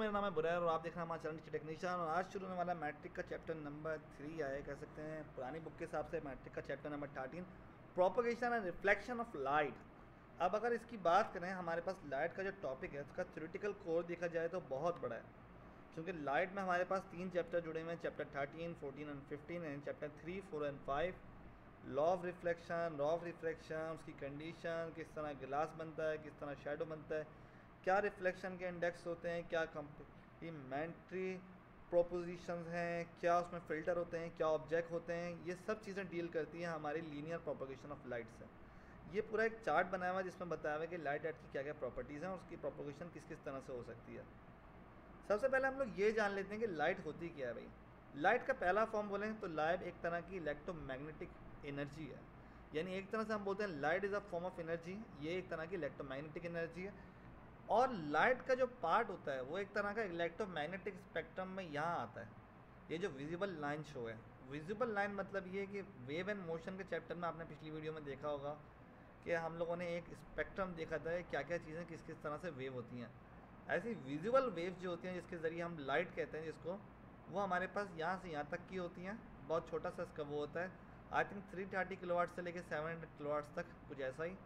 मेरा नाम है बुरैर और आप देख रहे हैं हमारा चैनल टेक्नीशियन। और आज शुरू होने वाला मैट्रिक का चैप्टर नंबर 3 आया कह सकते हैं। पुरानी बुक के हिसाब से मैट्रिक का chapter number 13 propagation and reflection of light. अब अगर इसकी बात करें, हमारे पास लाइट का जो टॉपिक है उसका थ्योरेटिकल कोर देखा जाए तो बहुत बड़ा है, क्योंकि लाइट में हमारे पास 3 चैप्टर जुड़े हुए हैं, chapter 13, 14 and 15 and chapter 3, 4 and 5। Law of reflection, उसकी कंडीशन, किस तरह गिलास बनता है, किस तरह शेडो बनता है, क्या रिफ्लेक्शन के इंडेक्स होते हैं, क्या कम्प्लीमेंट्री प्रोपोजिशंस हैं, क्या उसमें फ़िल्टर होते हैं, क्या ऑब्जेक्ट होते हैं, ये सब चीज़ें डील करती हैं हमारी लीनियर प्रोपोगेशन ऑफ लाइट से। ये पूरा एक चार्ट बनाया हुआ है जिसमें बताया हुआ है कि लाइट की क्या क्या प्रॉपर्टीज़ हैं और उसकी प्रोपोगेशन किस किस तरह से हो सकती है। सबसे पहले हम लोग ये जान लेते हैं कि लाइट होती क्या है भाई। लाइट का पहला फॉर्म बोलें तो लाइट एक तरह की इलेक्ट्रोमैग्नेटिक एनर्जी है, यानी एक तरह से हम बोलते हैं light is a form of energy. ये एक तरह की इलेक्ट्रोमैग्नेटिक एनर्जी है। और लाइट का जो पार्ट होता है वो एक तरह का इलेक्ट्रोमैग्नेटिक स्पेक्ट्रम में यहाँ आता है। ये जो विजिबल लाइन शो है, विजिबल लाइन मतलब ये कि वेव एंड मोशन के चैप्टर में आपने पिछली वीडियो में देखा होगा कि हम लोगों ने एक स्पेक्ट्रम देखा था, क्या क्या चीज़ें किस किस तरह से वेव होती हैं। ऐसी विजिबल वेव्स जो होती हैं जिसके ज़रिए हम लाइट कहते हैं जिसको, वो हमारे पास यहाँ से यहाँ तक की होती हैं। बहुत छोटा सा इसका वो होता है, आई थिंक 330 किलोवाट से लेकर 700 किलोवाट तक, कुछ ऐसा ही।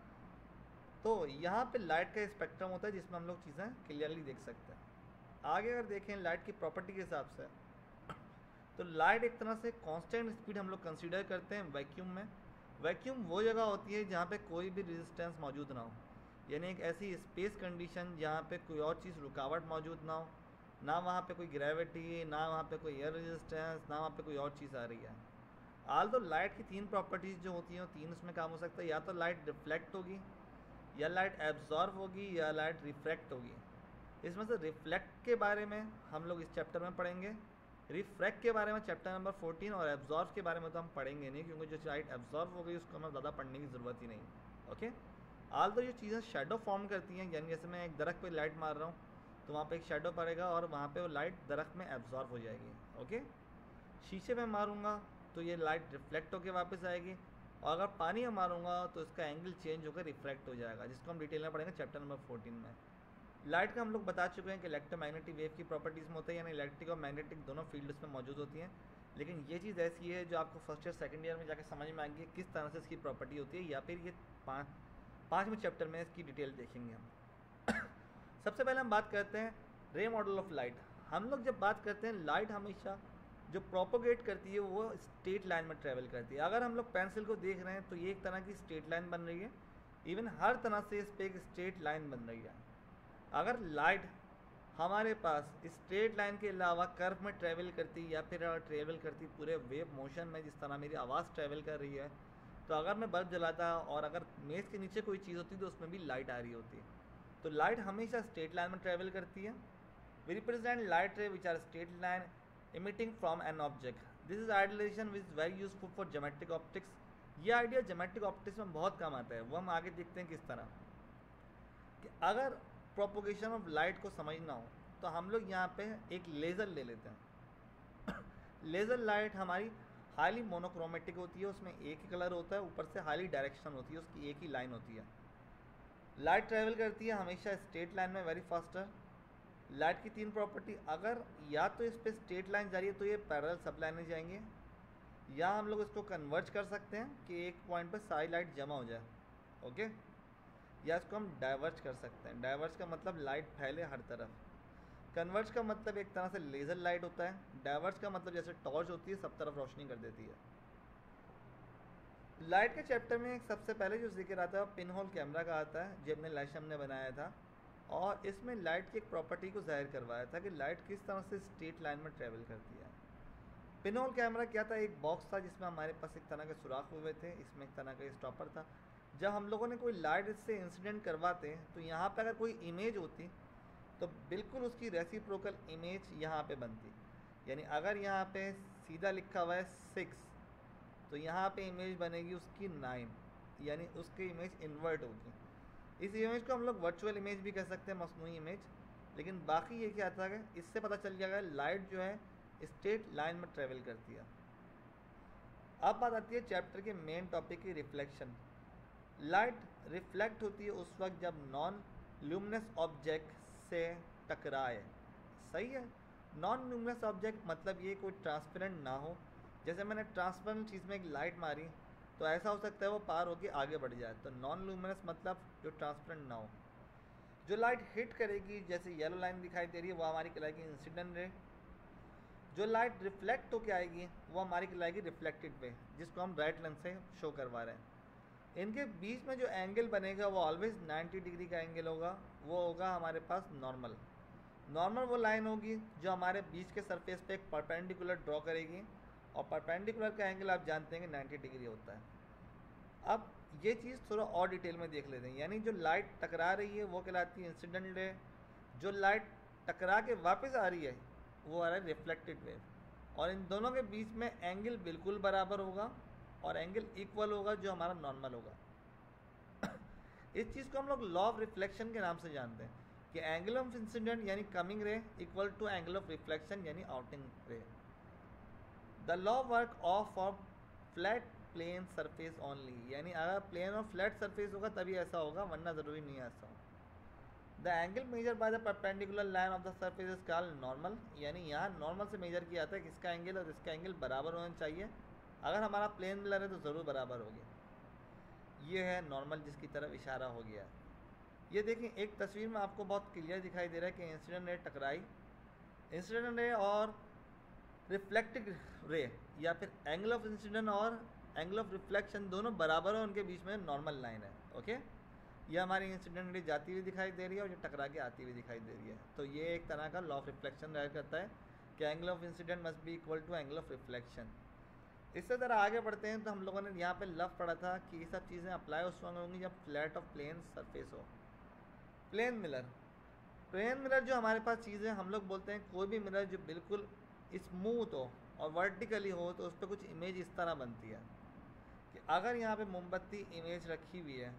तो यहाँ पे लाइट का स्पेक्ट्रम होता है जिसमें हम लोग चीज़ें क्लियरली देख सकते हैं। आगे अगर देखें लाइट की प्रॉपर्टी के हिसाब से, तो लाइट एक तरह से कांस्टेंट स्पीड हम लोग कंसीडर करते हैं वैक्यूम में। वैक्यूम वो जगह होती है जहाँ पे कोई भी रेजिस्टेंस मौजूद ना हो, यानी एक ऐसी स्पेस कंडीशन जहाँ पे कोई और चीज़ रुकावट मौजूद ना हो, ना वहाँ पे कोई ग्रेविटी, ना वहाँ पे कोई एयर रेजिस्टेंस, ना वहाँ पे कोई और चीज़ आ रही है। आल तो लाइट की 3 प्रॉपर्टीज़ जो होती हैं वो 3 उसमें काम हो सकता है। या तो लाइट रिफ्लेक्ट होगी, या लाइट एब्जॉर्ब होगी, या लाइट रिफ्रैक्ट होगी। इसमें से रिफ्लेक्ट के बारे में हम लोग इस चैप्टर में पढ़ेंगे, रिफ्रैक्ट के बारे में चैप्टर नंबर 14, और एब्जॉर्ब के बारे में तो हम पढ़ेंगे नहीं, क्योंकि जो लाइट एब्जॉर्ब हो गई उसको हमें ज़्यादा पढ़ने की ज़रूरत ही नहीं। ओके, आल तो जो चीज़ें शेडो फॉर्म करती हैं, यानी जैसे मैं एक दरख्त पे लाइट मार रहा हूँ तो वहाँ पे एक शेडो पड़ेगा और वहाँ पे वो लाइट दरख्त में एब्जॉर्ब हो जाएगी। ओके, शीशे में मारूँगा तो ये लाइट रिफ्लेक्ट होकर वापस आएगी, और अगर पानी में मारूंगा तो इसका एंगल चेंज होकर रिफ्रैक्ट हो जाएगा, जिसको हम डिटेल में पढ़ेंगे चैप्टर नंबर 14 में। लाइट का हम लोग बता चुके हैं कि इलेक्ट्रोमैग्नेटिक वेव की प्रॉपर्टीज़ में होता है, यानी इलेक्ट्रिक और मैग्नेटिक दोनों फील्ड इसमें मौजूद होती हैं। लेकिन ये चीज़ ऐसी है जो आपको फर्स्ट ईयर सेकंड ईयर में जाकर समझ में आएंगी किस तरह से इसकी प्रॉपर्टी होती है, या फिर ये पाँचवें चैप्टर में इसकी डिटेल देखेंगे हम। सबसे पहले हम बात करते हैं रे मॉडल ऑफ लाइट। हम लोग जब बात करते हैं लाइट हमेशा जो प्रोपोगेट करती है वो स्ट्रेट लाइन में ट्रेवल करती है। अगर हम लोग पेंसिल को देख रहे हैं तो ये एक तरह की स्ट्रेट लाइन बन रही है, इवन हर तरह से इस पर एक स्ट्रेट लाइन बन रही है। अगर लाइट हमारे पास स्ट्रेट लाइन के अलावा कर्व में ट्रेवल करती, या फिर अगर ट्रेवल करती पूरे वेव मोशन में जिस तरह मेरी आवाज़ ट्रेवल कर रही है, तो अगर मैं बल्ब जलाता और अगर मेज़ के नीचे कोई चीज़ होती तो उसमें भी लाइट आ रही होती। तो लाइट हमेशा स्ट्रेट लाइन में ट्रेवल करती है। We represent light ray which are straight line emitting from an object. This is idealization which is very useful for geometric optics. ये आइडिया geometric optics में बहुत काम आता है, वो हम आगे देखते हैं किस तरह। कि अगर प्रोपोगेशन ऑफ लाइट को समझना हो तो हम लोग यहाँ पे एक लेज़र ले लेते हैं। लेज़र लाइट हमारी हाईली मोनोक्रोमेटिक होती है, उसमें एक ही कलर होता है, ऊपर से हाईली डायरेक्शन होती है, उसकी एक ही लाइन होती है। लाइट ट्रेवल करती है हमेशा स्ट्रेट लाइन में, वेरी फास्टर। लाइट की 3 प्रॉपर्टी, अगर या तो इस पर स्ट्रेट लाइन जा रही है तो ये पैरेलल सब लाइनें जाएंगे, या हम लोग इसको कन्वर्ज कर सकते हैं कि एक पॉइंट पर सारी लाइट जमा हो जाए। ओके, या इसको हम डाइवर्ज कर सकते हैं। डाइवर्ज का मतलब लाइट फैले हर तरफ, कन्वर्ज का मतलब एक तरह से लेज़र लाइट होता है, डाइवर्ज का मतलब जैसे टॉर्च होती है सब तरफ रोशनी कर देती है। लाइट के चैप्टर में एक सबसे पहले जो जिक्र आता है वो पिन होल कैमरा का आता है, जो अपने लैशम ने बनाया था, और इसमें लाइट की एक प्रॉपर्टी को जाहिर करवाया था कि लाइट किस तरह से स्ट्रेट लाइन में ट्रेवल करती है। पिन होल कैमरा क्या था, एक बॉक्स था जिसमें हमारे पास एक तरह के सुराख हुए थे, इसमें एक तरह का स्टॉपर था। जब हम लोगों ने कोई लाइट से इंसिडेंट करवाते तो यहाँ पे अगर कोई इमेज होती तो बिल्कुल उसकी रेसिप्रोकल इमेज यहाँ पे बनती। यानी अगर यहाँ पे सीधा लिखा हुआ है 6 तो यहाँ पे इमेज बनेगी उसकी 9, यानी उसकी इमेज इन्वर्ट होगी। इस इमेज को हम लोग वर्चुअल इमेज भी कह सकते हैं, मसनूई इमेज। लेकिन बाकी ये क्या था कि इससे पता चल जाएगा लाइट जो है स्ट्रेट लाइन में ट्रेवल करती है। अब बात आती है चैप्टर के मेन टॉपिक की, रिफ्लेक्शन। लाइट रिफ्लेक्ट होती है उस वक्त जब नॉन ल्यूमिनस ऑब्जेक्ट से टकराए, सही है। नॉन ल्यूमिनस ऑब्जेक्ट मतलब ये कोई ट्रांसपेरेंट ना हो। जैसे मैंने ट्रांसपेरेंट चीज़ में एक लाइट मारी तो ऐसा हो सकता है वो पार होकर आगे बढ़ जाए, तो नॉन ल्यूमिनस मतलब जो ट्रांसपेरेंट ना हो। जो लाइट हिट करेगी, जैसे येलो लाइन दिखाई दे रही है, वो हमारी कहलाएगी इंसिडेंट रे। जो लाइट रिफ्लेक्ट होके आएगी वो हमारी कहलाएगी रिफ्लेक्टेड वे, जिसको हम राइट लेंस से शो करवा रहे हैं। इनके बीच में जो एंगल बनेगा वो ऑलवेज 90 डिग्री का एंगल होगा, वो होगा हमारे पास नॉर्मल। नॉर्मल वो लाइन होगी जो हमारे बीच के सरफेस पे एक परपेंडिकुलर ड्रॉ करेगी, और परपेंडिकुलर का एंगल आप जानते हैं कि 90 डिग्री होता है। अब ये चीज़ थोड़ा और डिटेल में देख लेते हैं। यानी जो लाइट टकरा रही है वो कहलाती है इंसिडेंट रे, जो लाइट टकरा के वापस आ रही है वो आ रहा है रिफ्लेक्टेड वेव, और इन दोनों के बीच में एंगल बिल्कुल बराबर होगा और एंगल इक्वल होगा जो हमारा नॉर्मल होगा। इस चीज़ को हम लोग लॉ ऑफ रिफ्लेक्शन के नाम से जानते हैं कि एंगल ऑफ इंसिडेंट यानी coming ray equal to angle of reflection यानी outing ray. The law work of for flat plane surface only, यानी अगर प्लेन और फ्लैट सरफेस होगा तभी ऐसा होगा, वरना ज़रूरी नहीं है ऐसा हो। The angle measure by the perpendicular line of the surface is called normal, यानी यहाँ नॉर्मल से मेजर किया जाता है कि इसका एंगल और इसका एंगल बराबर होना चाहिए। अगर हमारा प्लेन मिलर है तो ज़रूर बराबर होगी। ये है नॉर्मल जिसकी तरफ इशारा हो गया। ये देखिए एक तस्वीर में आपको बहुत क्लियर दिखाई दे रहा है कि इंसिडेंट रे टकराई, इंसिडेंट रे और रिफ्लेक्टेड रे या फिर एंगल ऑफ इंसिडेंट और एंगल ऑफ रिफ्लेक्शन दोनों बराबर है, उनके बीच में नॉर्मल लाइन है। ओके, ये हमारी इंसिडेंट रे जाती हुई दिखाई दे रही है और ये टकरा के आती हुई दिखाई दे रही है। तो ये एक तरह का लॉ ऑफ रिफ्लेक्शन रह करता है कि angle of incident must be equal to angle of reflection. इससे ज़रा आगे बढ़ते हैं तो हम लोगों ने यहाँ पे लव पढ़ा था कि ये सब चीज़ें अप्लाई उस वक्त होंगी जब फ्लैट ऑफ प्लेन सरफेस हो। प्लेन मिरर, प्लेन मिरर जो हमारे पास चीज़ है, हम लोग बोलते हैं कोई भी मिरर जो बिल्कुल स्मूथ हो और वर्टिकली हो तो उस पर कुछ इमेज इस तरह बनती है कि अगर यहाँ पे मोमबत्ती इमेज रखी हुई है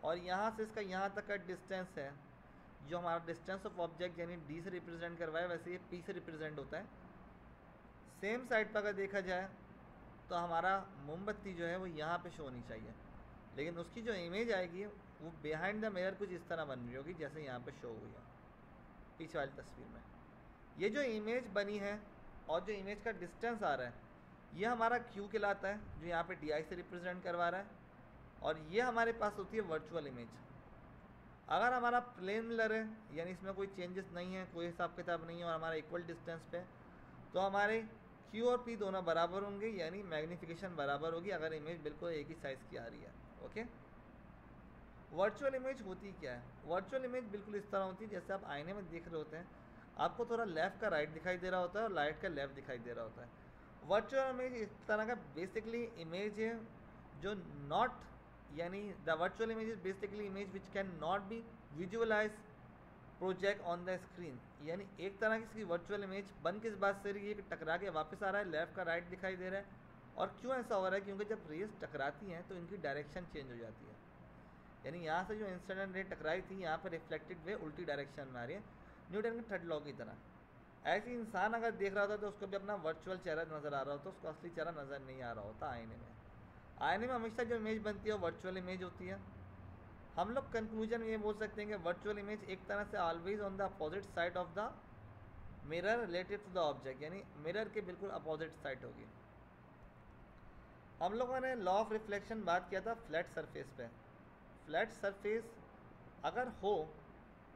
और यहाँ से इसका यहाँ तक का डिस्टेंस है, जो हमारा डिस्टेंस ऑफ ऑब्जेक्ट यानी डी से रिप्रेजेंट करवाए वैसे ये पी से रिप्रेजेंट होता है। सेम साइड पर अगर देखा जाए तो हमारा मोमबत्ती जो है वो यहाँ पे शो होनी चाहिए, लेकिन उसकी जो इमेज आएगी वो बिहाइंड द मिरर कुछ इस तरह बन रही होगी जैसे यहाँ पे शो हुई है पीछे वाली तस्वीर में। ये जो इमेज बनी है और जो इमेज का डिस्टेंस आ रहा है ये हमारा क्यू कहलाता है, जो यहाँ पे डी आई से रिप्रेजेंट करवा रहा है, और ये हमारे पास होती है वर्चुअल इमेज। अगर हमारा प्लेन मिरर है यानी इसमें कोई चेंजेस नहीं है, कोई हिसाब किताब नहीं है और हमारा इक्वल डिस्टेंस पे, तो हमारे क्यू और पी दोनों बराबर होंगे, यानी मैग्नीफिकेशन बराबर होगी अगर इमेज बिल्कुल एक ही साइज़ की आ रही है। ओके, वर्चुअल इमेज होती क्या है? वर्चुअल इमेज बिल्कुल इस तरह होती है जैसे आप आईने में देख रहे होते हैं, आपको थोड़ा लेफ़्ट का राइट दिखाई दे रहा होता है और राइट का लेफ़्ट दिखाई दे रहा होता है। वर्चुअल इमेज इस तरह का बेसिकली इमेज है जो नॉट, यानी the virtual image is basically image which can not be visualize project on the screen, यानी एक तरह की इसकी वर्चुअल इमेज बन किस बात से रही है कि टकरा के वापस आ रहा है, लेफ़्ट का राइट दिखाई दे रहा है। और क्यों ऐसा हो रहा है? क्योंकि जब रेस टकराती हैं तो इनकी डायरेक्शन चेंज हो जाती है, यानी यहाँ से जो इंसिडेंट रे टकराई थी यहाँ पर रिफ्लेक्टेड वे उल्टी डायरेक्शन में आ रही है, न्यूटन के थर्ड लॉ की तरह। ऐसे इंसान अगर देख रहा होता तो उसको भी अपना वर्चुअल चेहरा नज़र आ रहा होता, उसको असली चेहरा नज़र नहीं आ रहा होता आईने में। आईने में हमेशा जो इमेज बनती है वो वर्चुअल इमेज होती है। हम लोग कंक्लूजन ये बोल सकते हैं कि वर्चुअल इमेज एक तरह से always on the opposite side of the mirror related to the object, यानी मिरर के बिल्कुल अपोजिट साइड होगी। हम लोगों ने लॉ ऑफ रिफ्लेक्शन बात किया था फ्लैट सरफेस पे। फ्लैट सरफेस अगर हो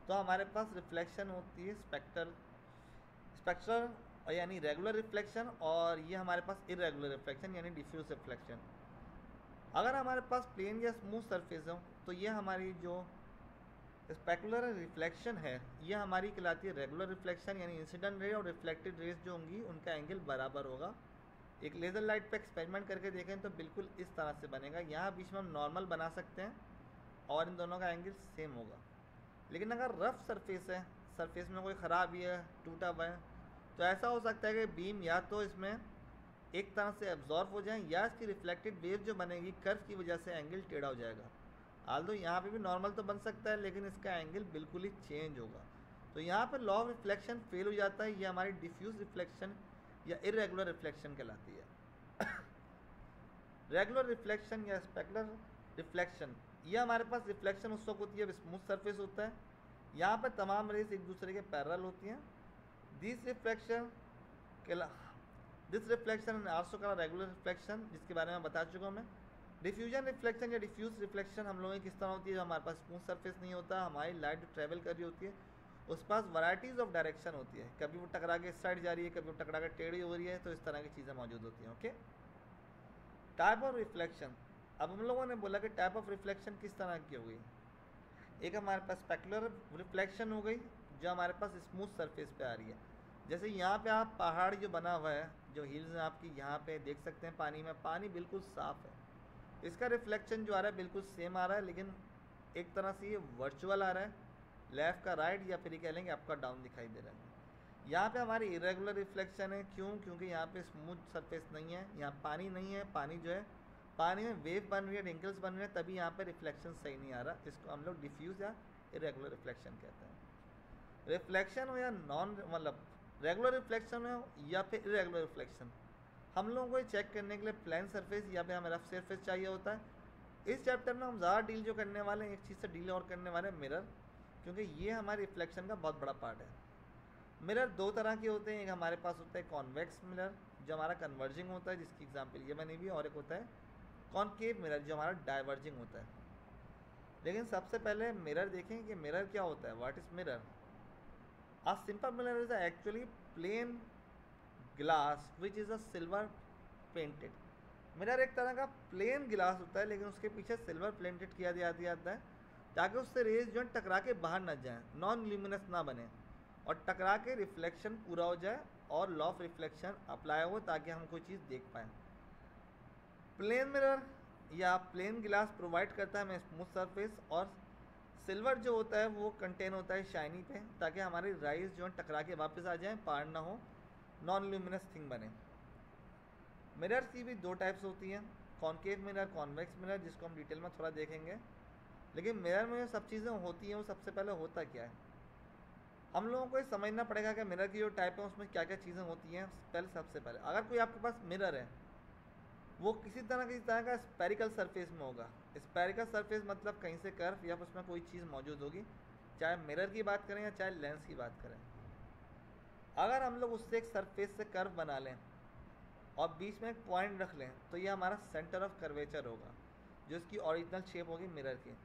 तो हमारे पास रिफ्लेक्शन होती है स्पेक्ट्रल यानी रेगुलर रिफ्लेक्शन, और ये हमारे पास इरेगुलर रिफ्लेक्शन यानी डिफ्यूज रिफ्लेक्शन। अगर हमारे पास प्लेन या स्मूथ सरफेस हो तो ये हमारी जो स्पेकुलर रिफ्लेक्शन है ये हमारी कहलाती है रेगुलर रिफ्लेक्शन, यानी इंसिडेंट रे और रिफ्लेक्टेड रेस जो होंगी उनका एंगल बराबर होगा। एक लेज़र लाइट पे एक्सपेरिमेंट करके देखें तो बिल्कुल इस तरह से बनेगा। यहाँ बीच में हम नॉर्मल बना सकते हैं और इन दोनों का एंगल सेम होगा। लेकिन अगर रफ सरफेस है, सरफेस में कोई ख़राबी है, टूटा हुआ है, तो ऐसा हो सकता है कि बीम या तो इसमें एक तरह से एब्जॉर्ब हो जाए या इसकी रिफ्लेक्टेड वेव जो बनेगी कर्व की वजह से एंगल टेढ़ा हो जाएगा। आल्दो यहाँ पे भी नॉर्मल तो बन सकता है लेकिन इसका एंगल बिल्कुल ही चेंज होगा। तो यहाँ पर लॉ ऑफ रिफ्लेक्शन फेल हो जाता है। ये हमारी डिफ्यूज रिफ्लेक्शन या इरेगुलर रिफ्लेक्शन कहलाती है। रेगुलर रिफ्लेक्शन या स्पेकुलर रिफ्लेक्शन, ये हमारे पास रिफ्लेक्शन उस वक्त होती है जब स्मूथ सरफेस होता है। यहाँ पर तमाम रेस एक दूसरे के पैरेलल होती हैं this reflection also called regular reflection, जिसके बारे में बता चुका हूँ मैं। डिफ्यूजन रिफ्लेक्शन या डिफ्यूज रिफ्लेक्शन हम लोगों की किस तरह होती है, हमारे पास स्मूथ सरफेस नहीं होता, हमारी लाइट जो ट्रेवल कर रही होती है उस पास वैराइटीज़ ऑफ डायरेक्शन होती है, कभी वो टकरा के इस साइड जा रही है, कभी वो टकरा के टेढ़ी हो रही है, तो इस तरह की चीज़ें मौजूद होती हैं। Okay, type of reflection. अब हम लोगों ने बोला कि टाइप ऑफ रिफ्लेक्शन किस तरह की हो गई। एक हमारे पास स्पेकुलर रिफ्लेक्शन हो गई जो हमारे पास स्मूथ सरफेस पे आ रही है, जैसे यहाँ पे आप पहाड़ जो बना हुआ है, जो हिल्स हैं आपकी, यहाँ पे देख सकते हैं पानी में, पानी बिल्कुल साफ़ है, इसका रिफ्लेक्शन जो आ रहा है बिल्कुल सेम आ रहा है, लेकिन एक तरह से ये वर्चुअल आ रहा है, लेफ़्ट का राइट या फिर कह लेंगे आपका डाउन दिखाई दे रहा है। यहाँ पे हमारी इरेगुलर रिफ्लेक्शन है, क्यों? क्योंकि यहाँ पे स्मूथ सरफेस नहीं है, यहाँ पानी नहीं है, पानी जो है पानी में वेव बन रही है, रिंकल्स बन रहे हैं, तभी यहाँ पे रिफ्लेक्शन सही नहीं आ रहा, इसको हम लोग डिफ्यूज या इरेगुलर रिफ्लेक्शन कहते हैं। रिफ्लेक्शन हो या नॉन मतलब रेगुलर रिफ्लेक्शन हो या फिर इरेगुलर रिफ्लेक्शन, हम लोगों को चेक करने के लिए प्लेन सरफेस या फिर हमें रफ सरफेस चाहिए होता है। इस चैप्टर में हम ज़्यादा डील जो करने वाले हैं, एक चीज़ से डील और करने वाले हैं, मिरर, क्योंकि ये हमारे रिफ्लेक्शन का बहुत बड़ा पार्ट है। मिरर दो तरह के होते हैं, एक हमारे पास होता है कॉन्वेक्स मिरर जो हमारा कन्वर्जिंग होता है, जिसकी एग्जांपल ये बनी हुई है, और एक होता है कॉनकेव मिरर जो हमारा डाइवर्जिंग होता है। लेकिन सबसे पहले मिरर देखें कि मिरर क्या होता है। What is mirror? A simple mirror is actually plane glass which is a silver painted. Mirror एक तरह का प्लेन गिलास होता है, लेकिन उसके पीछे सिल्वर प्लेंटेड किया जाता है ताकि उससे रेज जो है टकरा के बाहर न जाए, नॉन ल्यूमिनस ना बने, और टकरा के रिफ्लेक्शन पूरा हो जाए और लॉ ऑफ रिफ्लेक्शन अप्लाई हो, ताकि हम कोई चीज़ देख पाएँ। प्लेन मिरर या प्लेन गिलास प्रोवाइड करता है हमें स्मूथ सरफेस, और सिल्वर जो होता है वो कंटेन होता है शाइनी पे, ताकि हमारी राइज जो है टकरा के वापस आ जाए, पार ना हो, नॉन ल्यूमिनस थिंग बने। मिरर्स की भी दो टाइप्स होती हैं, कॉनकेव मिरर, कॉन्वेक्स मिरर, जिसको हम डिटेल में थोड़ा देखेंगे। लेकिन मिरर में जो सब चीज़ें होती हैं वो सबसे पहले होता क्या है, हम लोगों को ये समझना पड़ेगा कि मिरर की जो टाइप है उसमें क्या क्या चीज़ें होती हैं। सबसे पहले अगर कोई आपके पास मिरर है वो किसी तरह का स्पेरिकल सरफेस में होगा। स्पेरिकल सरफेस मतलब कहीं से कर्व या उसमें कोई चीज़ मौजूद होगी, चाहे मिरर की बात करें या चाहे लेंस की बात करें। अगर हम लोग उससे एक सरफेस से कर्व बना लें और बीच में एक पॉइंट रख लें, तो ये हमारा सेंटर ऑफ कर्वेचर होगा, जो इसकी ओरिजिनल शेप होगी मिरर की।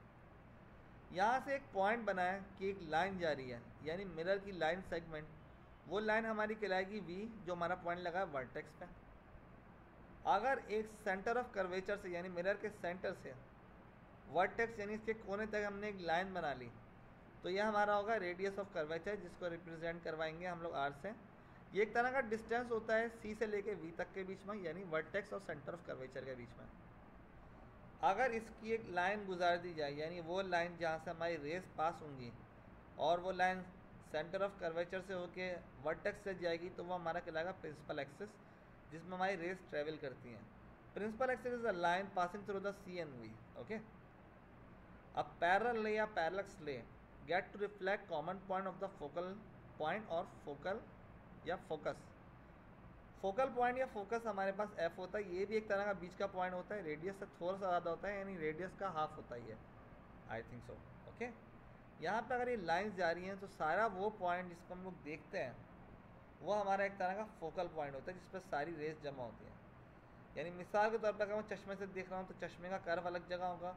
यहाँ से एक पॉइंट बनाए कि एक लाइन जा रही है, यानी मिरर की लाइन सेगमेंट, वो लाइन हमारी कहलाएगी वी, जो हमारा पॉइंट लगा है वर्टेक्स पे। अगर एक सेंटर ऑफ कर्वेचर से, यानी मिरर के सेंटर से वर्टेक्स यानी इसके कोने तक हमने एक लाइन बना ली, तो यह हमारा होगा रेडियस ऑफ कर्वेचर, जिसको रिप्रेजेंट करवाएंगे हम लोग आर से। ये एक तरह का डिस्टेंस होता है सी से लेके वी तक के बीच में, यानी वर्टेक्स और सेंटर ऑफ कर्वेचर के बीच में। अगर इसकी एक लाइन गुजार दी जाए, यानी वो लाइन जहाँ से हमारी रेस पास होंगी और वो लाइन सेंटर ऑफ कर्वेचर से होके वर्टेक्स से जाएगी, तो वो हमारा कहलाएगा प्रिंसिपल एक्सिस, जिसमें हमारी रेस ट्रेवल करती हैं। Principal axis is a line passing through the C and V. Okay, अब पैरेलल रे या parallax ray get to reflect common point of the focal point और फोकल या फोकस। फोकल पॉइंट या focus हमारे पास F होता है, ये भी एक तरह का बीच का पॉइंट होता है, रेडियस से थोड़ा सा ज़्यादा होता है, यानी रेडियस का हाफ होता ही है, आई थिंक सो। ओके, यहाँ पे अगर ये लाइंस जा रही हैं तो सारा वो पॉइंट जिसको हम लोग देखते हैं वो हमारा एक तरह का फोकल पॉइंट होता है, जिस पर सारी रेस जमा होती है। यानी मिसाल के तौर पर अगर मैं चश्मे से देख रहा हूँ तो चश्मे का कर्व अलग जगह होगा,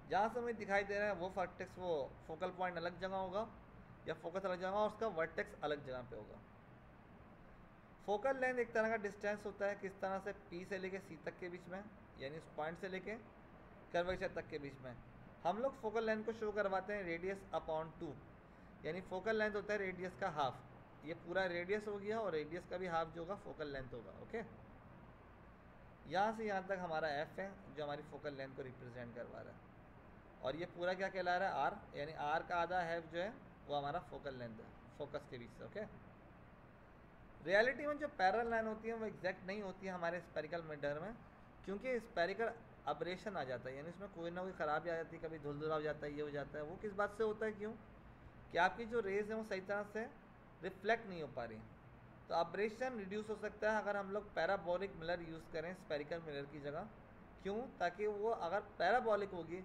जहाँ से मुझे दिखाई दे रहा है वो वर्टेक्स, वो फोकल पॉइंट अलग जगह होगा या फोकस अलग जगह होगा, और उसका वर्टेक्स अलग जगह पे होगा। फोकल लेंथ एक तरह का डिस्टेंस होता है, किस तरह से पी से लेके सी तक के बीच में, यानी उस पॉइंट से लेके कर्वेचर तक के बीच में। हम लोग फोकल लेंथ को शो करवाते हैं रेडियस अपॉन 2, यानी फोकल लेंथ होता है रेडियस का हाफ। ये पूरा रेडियस हो गया और रेडियस का भी हाफ जो होगा फोकल लेंथ होगा। ओके, यहाँ से यहाँ तक हमारा एफ है जो हमारी फोकल लेंथ को रिप्रेजेंट करवा रहा है, और ये पूरा क्या कहला रहा है आर, यानी आर का आधा हैफ जो है वो हमारा फोकल लेंथ है फोकस के बीच से। ओके, रियलिटी में जो पैरेलल लाइन होती है वो एग्जैक्ट नहीं होती है हमारे स्पेरिकल मिरर में, क्योंकि स्पेरिकल अब्रेशन आ जाता है, यानी इसमें कोई ना कोई ख़राबी आ जाती है, कभी धुलधुला हो जाता है, ये हो जाता है। वो किस बात से होता है, क्यों कि आपकी जो रेज है वो सही तरह से रिफ्लेक्ट नहीं हो पा रही। तो अब्रेशन रिड्यूस हो सकता है अगर हम लोग पैराबोलिक मिरर यूज़ करें स्पेरिकल मिरर की जगह। क्यों? ताकि वो अगर पैराबोलिक होगी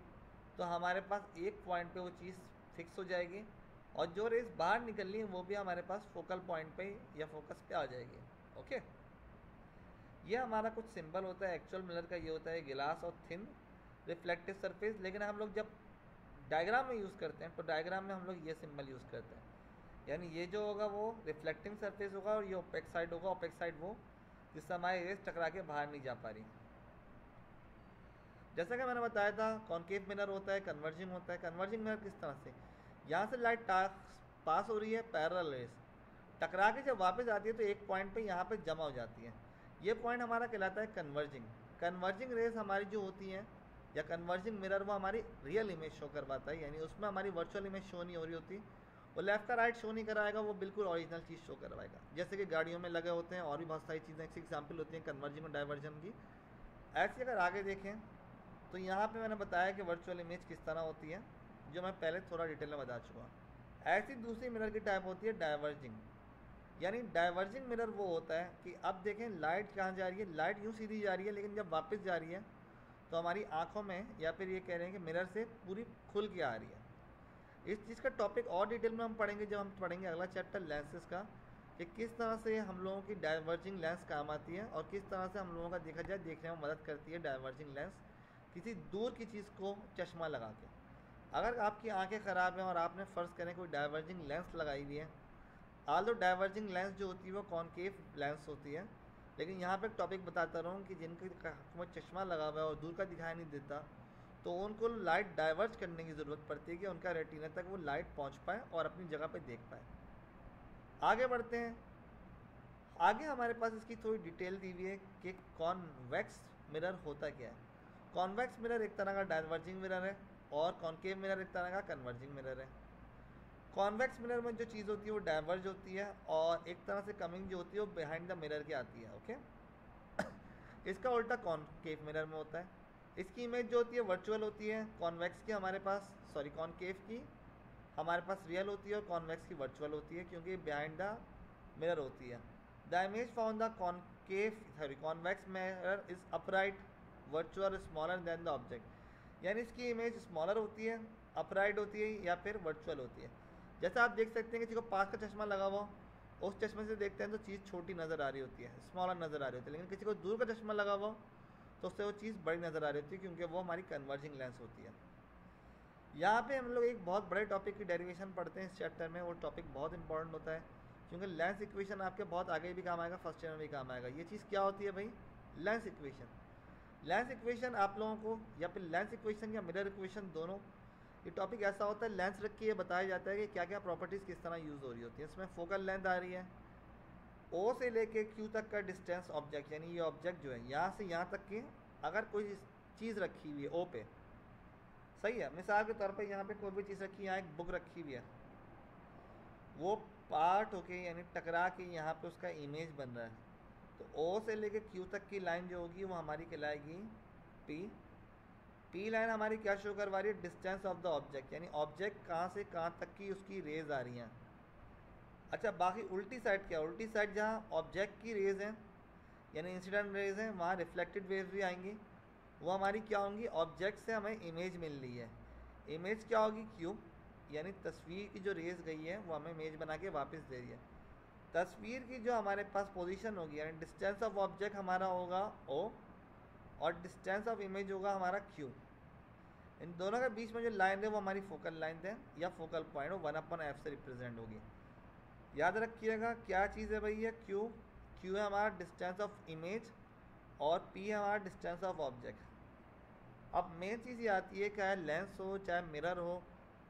तो हमारे पास एक पॉइंट पे वो चीज़ फिक्स हो जाएगी, और जो रेस बाहर निकल रही है वो भी हमारे पास फोकल पॉइंट पे या फोकस पे आ जाएगी। ओके, ये हमारा कुछ सिंबल होता है। एक्चुअल मिरर का ये होता है गिलास और थिन रिफ्लेक्टिव सरफेस, लेकिन हम लोग जब डायग्राम में यूज़ करते हैं तो डायग्राम में हम लोग ये सिंबल यूज़ करते हैं, यानी ये जो होगा वो रिफ्लेक्टिंग सरफेस होगा और ये ओपेक साइड होगा। ओपेक साइड वो जिससे हमारी रेस टकरा के बाहर नहीं जा पा रही। जैसा कि मैंने बताया था कॉन्केव मिरर होता है, कन्वर्जिंग होता है। कन्वर्जिंग मिरर किस तरह से, यहाँ से लाइट पास हो रही है पैरेलल रेस, टकरा के जब वापस आती है तो एक पॉइंट पे यहाँ पे जमा हो जाती है। ये पॉइंट हमारा कहलाता है कन्वर्जिंग। कन्वर्जिंग रेस हमारी जो होती हैं या कन्वर्जिंग मिरर वो हमारी रियल इमेज शो करवाता है, यानी उसमें हमारी वर्चुअल इमेज शो नहीं हो रही होती, वो लेफ्ट का राइट शो नहीं कराएगा, वो बिल्कुल ओरिजिनल चीज़ शो करवाएगा। जैसे कि गाड़ियों में लगे होते हैं और भी बहुत सारी चीज़ें ऐसी एग्जाम्पल होती हैं कन्वर्जिंग और डाइवर्जन की। ऐसे अगर आगे देखें तो यहाँ पे मैंने बताया कि वर्चुअल इमेज किस तरह होती है, जो मैं पहले थोड़ा डिटेल में बता चुका हूँ। ऐसी दूसरी मिरर की टाइप होती है डाइवर्जिंग, यानी डाइवर्जिंग मिरर वो होता है कि अब देखें लाइट कहाँ जा रही है, लाइट यूँ सीधी जा रही है, लेकिन जब वापस जा रही है तो हमारी आँखों में या फिर ये कह रहे हैं कि मिरर से पूरी खुल के आ रही है। इस चीज़ का टॉपिक और डिटेल में हम पढ़ेंगे जब हम पढ़ेंगे अगला चैप्टर लेंसेज का, कि किस तरह से हम लोगों की डाइवर्जिंग लेंस काम आती है और किस तरह से हम लोगों का देखा जाए देखने में मदद करती है डाइवर्जिंग लेंस किसी दूर की चीज़ को चश्मा लगा के। अगर आपकी आंखें ख़राब हैं और आपने फ़र्ज़ करें कोई डाइवर्जिंग लेंस लगाई हुई है, आल्दो डाइवर्जिंग लेंस जो होती है वो कॉनकेव लेंस होती है, लेकिन यहाँ पे एक टॉपिक बताता रहूँ कि जिनके में चश्मा लगा हुआ है और दूर का दिखाई नहीं देता, तो उनको लाइट डाइवर्ज करने की ज़रूरत पड़ती है कि उनका रेटिना तक वो लाइट पहुँच पाए और अपनी जगह पे देख पाए। आगे बढ़ते हैं। आगे हमारे पास इसकी थोड़ी डिटेल दी हुई है कि कॉन्वेक्स मिरर होता क्या है। कॉन्वेक्स मिरर एक तरह का डाइवर्जिंग मिरर है और कॉनकेव मिरर एक तरह का कन्वर्जिंग मिरर है। कॉन्वेक्स मिरर में जो चीज़ होती है वो डाइवर्ज होती है और एक तरह से कमिंग जो होती है वो बिहाइंड द मिरर के आती है। ओके, इसका उल्टा कॉनकेव मिरर में होता है। इसकी इमेज जो होती है वर्चुअल होती है, कॉन्वेक्स की हमारे पास कॉनकेव की हमारे पास रियल होती है और कॉन्वेक्स की वर्चुअल होती है, क्योंकि बिहाइंड द मिरर होती है। The image found the convex mirror is upright virtual smaller than the object, यानी इसकी इमेज स्मॉलर होती है, अपराइट होती है या फिर वर्चुअल होती है। जैसा आप देख सकते हैं कि किसी को पास का चश्मा लगा हुआ, उस चश्मे से देखते हैं तो चीज़ छोटी नज़र आ रही होती है, स्मॉलर नज़र आ रही होती है, लेकिन किसी को दूर का चश्मा लगा हुआ तो उससे वो चीज़ बड़ी नज़र आ रही होती है, क्योंकि वो हमारी कन्वर्जिंग लेंस होती है। यहाँ पे हम लोग एक बहुत बड़े टॉपिक की डेरिवेशन पढ़ते हैं इस चैप्टर में, वो टॉपिक बहुत इंपॉर्टेंट होता है, क्योंकि लेंस इक्वेशन आपके बहुत आगे भी काम आएगा, फर्स्ट ईयर में भी काम आएगा। ये चीज़ क्या होती है भाई, लेंस इक्वेशन। लेंस इक्वेशन आप लोगों को या फिर लेंस इक्वेशन या मिरर इक्वेशन दोनों, ये टॉपिक ऐसा होता है लेंस रख के ये बताया जाता है कि क्या क्या प्रॉपर्टीज़ किस तरह यूज़ हो रही होती है। इसमें फोकल लेंथ आ रही है, ओ से लेके क्यू तक का डिस्टेंस ऑब्जेक्ट, यानी ये ऑब्जेक्ट जो है यहाँ से यहाँ तक की अगर कोई चीज़ रखी हुई है ओ पे, सही है, मिसाल के तौर पे यहाँ पे कोई भी चीज़ रखी है, यहाँ एक बुक रखी हुई है, वो पार्ट होके यानी टकरा के यहाँ पे उसका इमेज बन रहा है, तो ओ से लेके क्यू तक की लाइन जो होगी वो हमारी कहलाएगी पी। पी लाइन हमारी क्या शो करवा रही है, डिस्टेंस ऑफ द ऑब्जेक्ट, यानी ऑब्जेक्ट कहाँ से कहाँ तक की उसकी रेज आ रही हैं। अच्छा, बाकी उल्टी साइड क्या, उल्टी साइड जहाँ ऑब्जेक्ट की रेज हैं यानी इंसिडेंट रेज हैं, वहाँ रिफ्लेक्टेड वेव भी आएंगी, वो हमारी क्या होंगी, ऑब्जेक्ट से हमें इमेज मिल रही है। इमेज क्या होगी, क्यू, यानी तस्वीर की जो रेज गई है वो हमें इमेज बना के वापस दे रही है। तस्वीर की जो हमारे पास पोजीशन होगी यानी डिस्टेंस ऑफ ऑब्जेक्ट हमारा होगा ओ और डिस्टेंस ऑफ इमेज होगा हमारा क्यू। इन दोनों के बीच में जो लाइन है वो हमारी फोकल लाइन है या फोकल पॉइंट वो 1/f से रिप्रेजेंट होगी। याद रखिएगा क्या चीज़ है भाई, ये क्यू, क्यू है हमारा डिस्टेंस ऑफ इमेज और पी है हमारा डिस्टेंस ऑफ ऑब्जेक्ट। अब मेन चीज़ ये आती है, चाहे लेंस हो चाहे मिरर हो,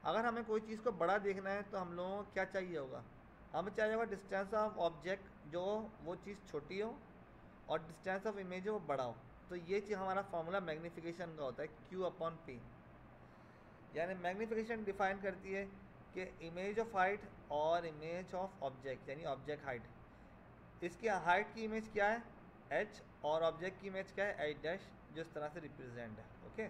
अगर हमें कोई चीज़ को बड़ा देखना है तो हम लोगों को क्या चाहिए होगा, हमें चाहिए होगा डिस्टेंस ऑफ ऑब्जेक्ट जो वो चीज़ छोटी हो और डिस्टेंस ऑफ इमेज वो बड़ा हो। तो ये चीज़ हमारा फार्मूला मैग्नीफिकेशन का होता है Q/P, यानी मैग्नीफिकेशन डिफाइन करती है कि इमेज ऑफ हाइट और इमेज ऑफ ऑब्जेक्ट यानी ऑब्जेक्ट हाइट, इसकी हाइट की इमेज क्या है h और ऑब्जेक्ट की इमेज क्या है h', जो इस तरह से रिप्रेजेंट है। ओके,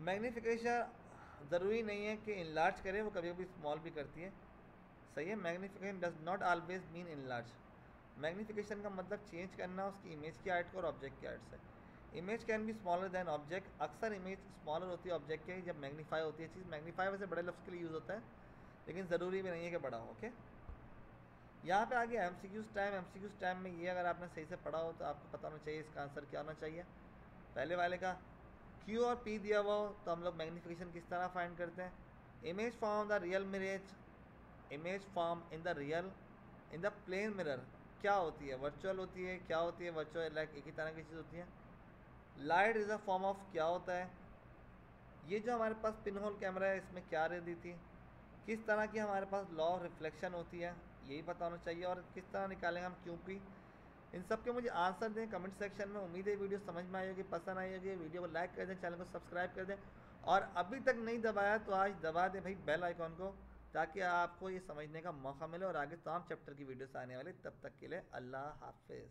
मैग्नीफिकेशन ज़रूरी नहीं है कि इनलार्ज करे, वो कभी कभी स्मॉल भी करती है, सही है। Magnification does not always mean enlarge. Magnification का मतलब चेंज करना उसकी इमेज की हाइट को और ऑब्जेक्ट की हाइट से। Image can be smaller than object, अक्सर इमेज स्मॉलर होती है ऑब्जेक्ट के जब मैग्नीफाई होती है चीज़। मैग्नीफाई वैसे बड़े लफ्ज़ के लिए यूज़ होता है, लेकिन ज़रूरी भी नहीं है कि पढ़ा हो। ओके, यहाँ पे आगे MCQs टाइम। MCQs टाइम में ये अगर आपने सही से पढ़ा हो तो आपको पता होना चाहिए इसका आंसर क्या होना चाहिए। पहले वाले का Q और P दिया हुआ हो तो हम लोग मैग्नीफिकेशन किस तरह फाइंड करते हैं। Image form the real mirage, image form in the plane mirror क्या होती है, वर्चुअल होती है, क्या होती है, वर्चुअल लाइक एक ही तरह की चीज़ होती है। Light is a form of क्या होता है। ये जो हमारे पास पिन होल कैमरा है इसमें क्या रे दी थी, किस तरह की हमारे पास लॉ ऑफ रिफ्लेक्शन होती है, यही पता होना चाहिए। और किस तरह निकालेंगे हम QP, इन सब के मुझे आंसर दें कमेंट सेक्शन में। उम्मीद है वीडियो समझ में आई होगी, पसंद आई होगी। वीडियो को लाइक कर दें, चैनल को सब्सक्राइब कर दें, और अभी तक नहीं दबाया तो आज दबा दें भाई बेल आइकॉन को, ताकि आपको ये समझने का मौका मिले और आगे तमाम चैप्टर की वीडियोस आने वाली। तब तक के लिए अल्लाह हाफिज़।